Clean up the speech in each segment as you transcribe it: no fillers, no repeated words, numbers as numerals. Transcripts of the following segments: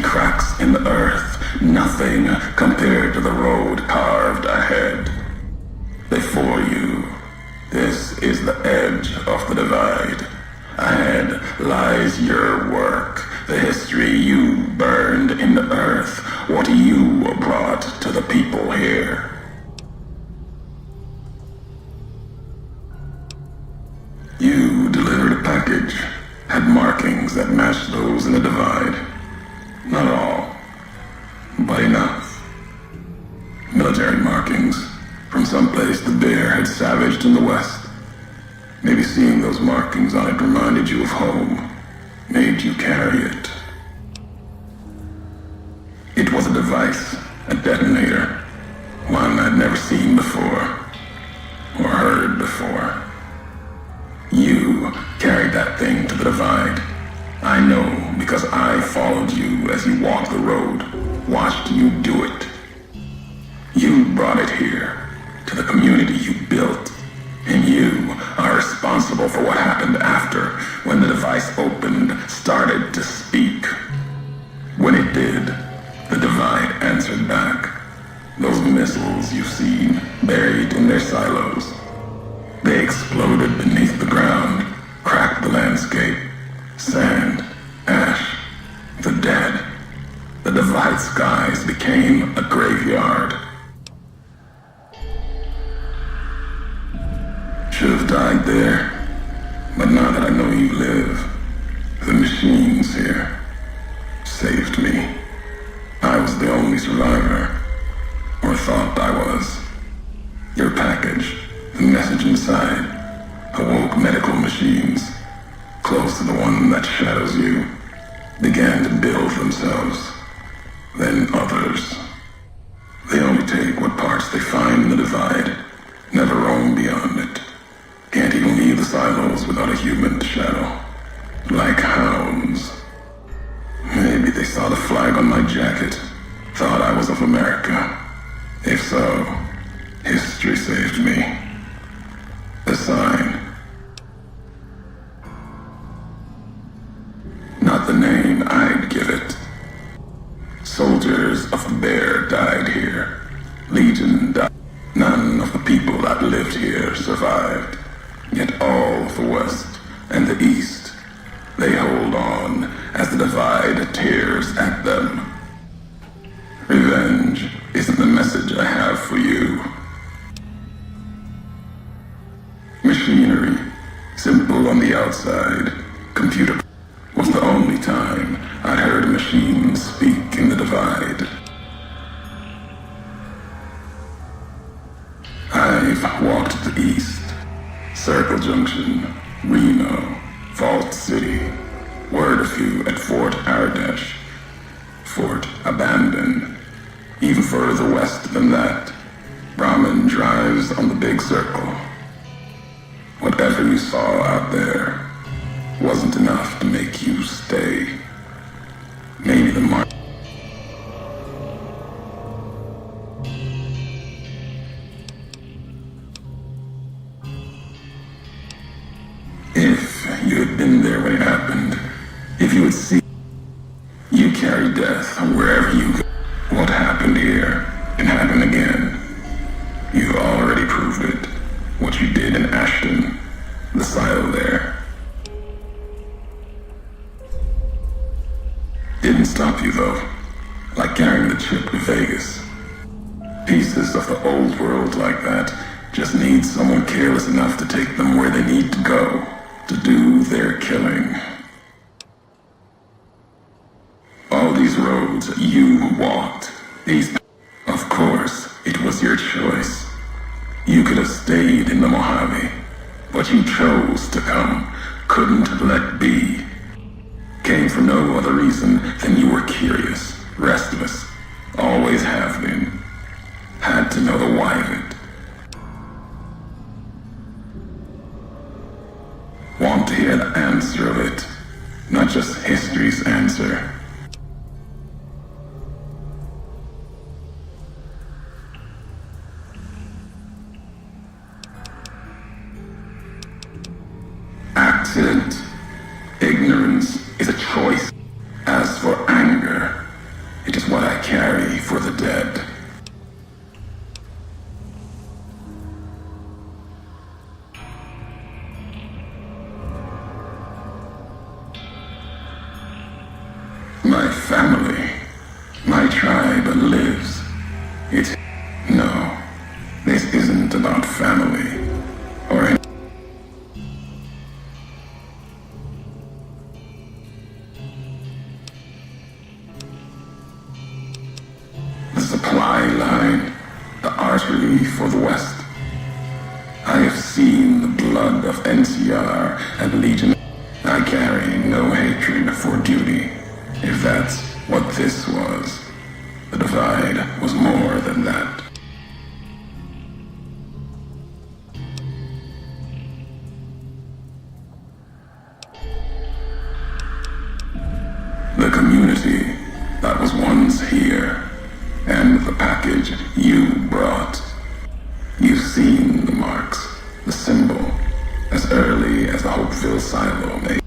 cracks in the earth, nothing compared to the road carved ahead. Before you, this is the edge of the divide. Ahead lies your work, the history you burned in the earth, what you brought to the people here. You delivered a package, had markings that matched those in the divide. Not all, but enough. Military markings from someplace the bear had savaged in the west. Maybe seeing those markings on it reminded you of home, made you carry it. It was a device, a detonator, one I'd never seen before, or heard before. You carried that thing to the divide. I know because I followed you as you walked the road, watched you do it. You brought it here, to the community you built, and you are responsible for what happened after, when the device opened, started to speak. When it did, the divide answered back. Those missiles you've seen, buried in their silos, they exploded beneath the ground, cracked the landscape. Sand, ash, the dead. The divide skies became a graveyard. Should have died there, but now that I know you live, the machines here saved me. I was the only survivor, or thought I was. Your package, the message inside, awoke medical machines, close to the one that shadows you, began to build themselves. Then others. They only take what parts they find in the divide, never roam beyond it. Can't even leave the silos without a human to shadow. Like hounds. Maybe they saw the flag on my jacket, thought I was of America. If so, history saved me. The sign. Not the name I'd give it. Soldiers of the bear died here. Legion died. None of the people that lived here survived. Yet all of the West and the East, they hold on as the divide tears at them. Revenge isn't the message I have for you. Machinery, simple on the outside, computer, was the only time I'd heard a machine speak in the divide. I've walked to the east, Circle Junction, Reno, Vault City, word a few at Fort Ardash, Fort Abandon. Even further west than that, Brahmin drives on the big circle. Whatever you saw out there wasn't enough to make you stay. Maybe the mark. If you had been there when it happened, if you had seen, you carry death wherever you go. What happened here can happen again. You already proved it. What you did in Ashton, the silo there. Didn't stop you though, like carrying the chip to Vegas. Pieces of the old world like that just need someone careless enough to take them where they need to go, to do their killing. All these roads you walked, of course, it was your choice. You could have stayed in the Mojave, but you chose to come, couldn't let be. Came for no other reason than you were curious, restless, always have been. Had to know the why of it. Want to hear the answer of it, not just history's answer. Accident. Ignorance is a choice. As for anger, My family, my tribe lives. It's... No, this isn't about family or any... The supply line, the artery for the West. I have seen the blood of NCR and Legion. I carry no hatred for duty, if that's what this was. The divide was more than that. The community that was once here, and the package you brought. You've seen the marks, the symbol, as early as the Hopeville silo made.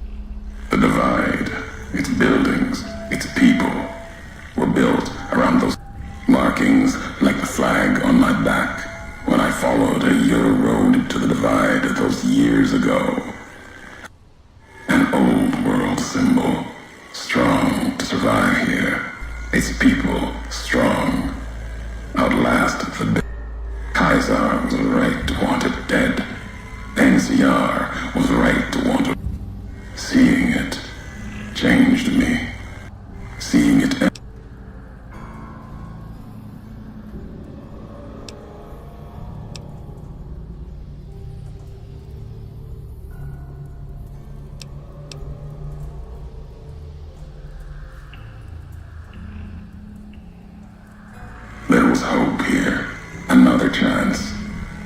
The divide, its buildings, its people, were built around those markings like the flag on my back when I followed your road to the divide those years ago. An old world symbol, strong to survive here. Its people, strong, outlast the... Kaiser was right to want it dead. NCR was right to want it. Seeing it changed me. Seeing it... There was hope here. Another chance.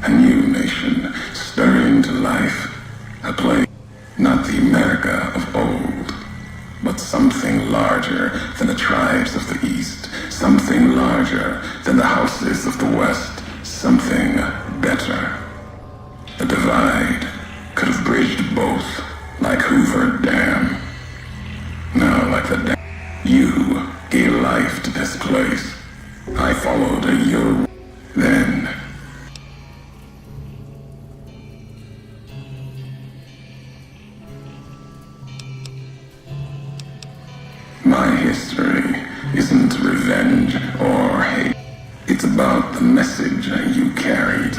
A new nation stirring to life. A place, not the America of old, but something larger than the tribes of the East. Something larger than the houses of the West. Something better. The divide could have bridged both, like Hoover Dam. Now, like the dam, you gave life to this place. I followed your... Then... My history isn't revenge or hate. It's about the message you carried.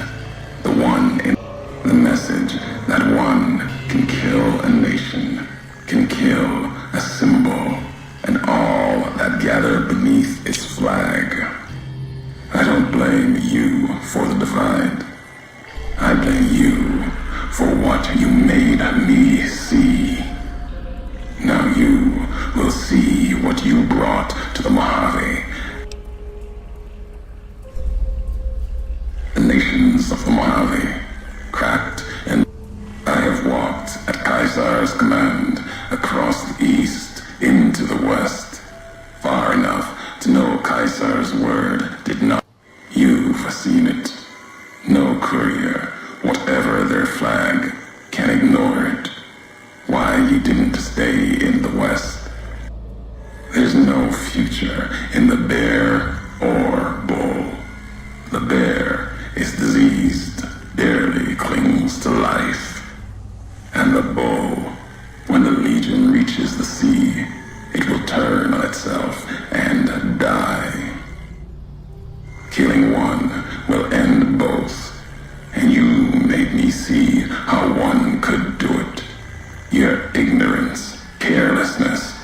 The one in... The message that one can kill a nation, can kill a symbol, and all that gather beneath its flag. I don't blame you for the divide. I blame you for what you made me see. Now you will see what you brought to the Mojave. The nations of the Mojave, cracked, and I have walked at Kaiser's command across the east into the west, far enough to know Kaiser's word did not. You've seen it. No courier, whatever their flag, can ignore it. Why you didn't stay in the West? There's no future in the bear or bull. The bear is diseased, barely clings to life. And the bull, when the Legion reaches the sea, it will turn on itself and die. Killing one will end both, and you made me see how one could do it. Your ignorance, carelessness,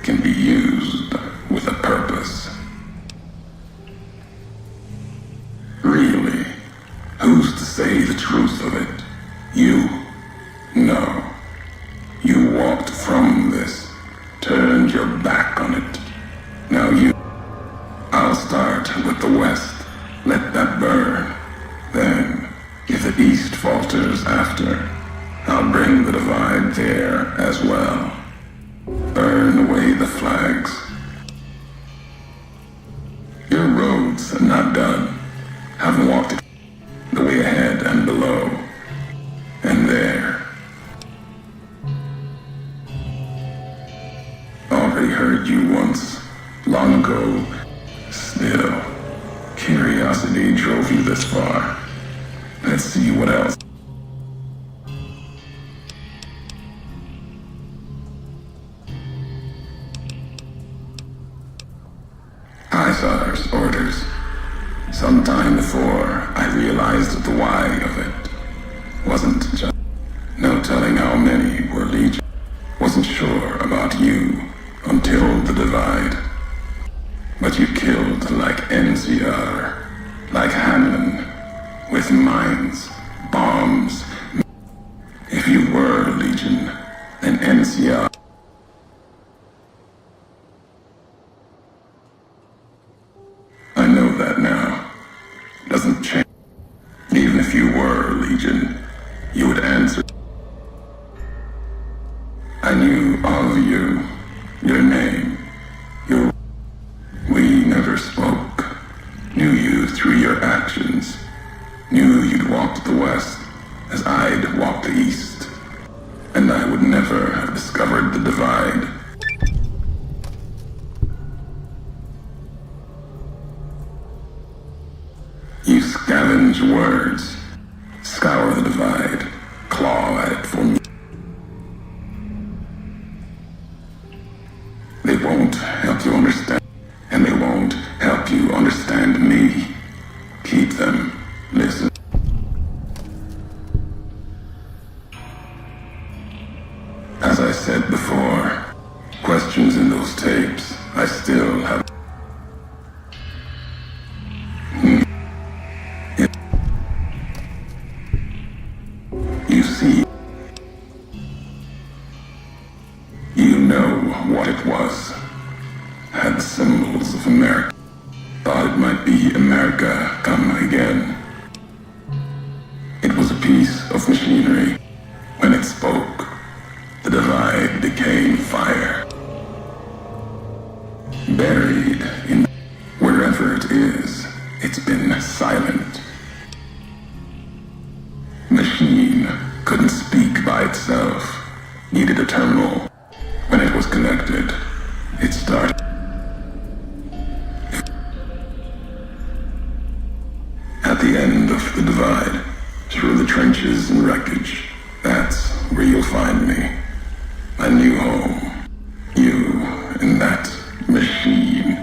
can be used with a purpose. Really, who's to say the truth of it? You? No. You walked from this, turned your back on it. Now you... I'll start with the West. Let that burn. Then, if the East falters after, I'll bring the divide there as well. Burn away the flags. Your road's not done. Haven't walked it the way ahead and below. And there. Already heard you once, long ago. Still, curiosity drove you this far. Let's see what else. just like NCR, like Hanlon, with mines, bombs. If you were Legion, then NCR. I know that now. Doesn't change. Even if you were Legion, you would answer. I knew all of you, your name, your... We never spoke. Knew you through your actions. Knew you'd walked the West as I'd walked the East. And I would never have discovered the divide. You scavenge words, scour the divide, claw at it for me. They won't help you understand, and they won't help you understand me. Keep them. Listen. As I said before, questions in those tapes, I still have. You see, you know what it was. Had symbols of America. Thought it might be America come again. It was a piece of machinery. When it spoke, the divide became fire. Buried in wherever it is, it's been silent. Machine couldn't speak by itself. Needed a terminal. When it was connected, it started. At the end of the divide, through the trenches and wreckage, that's where you'll find me. My new home. You and that machine.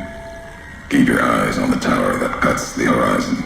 Keep your eyes on the tower that cuts the horizon.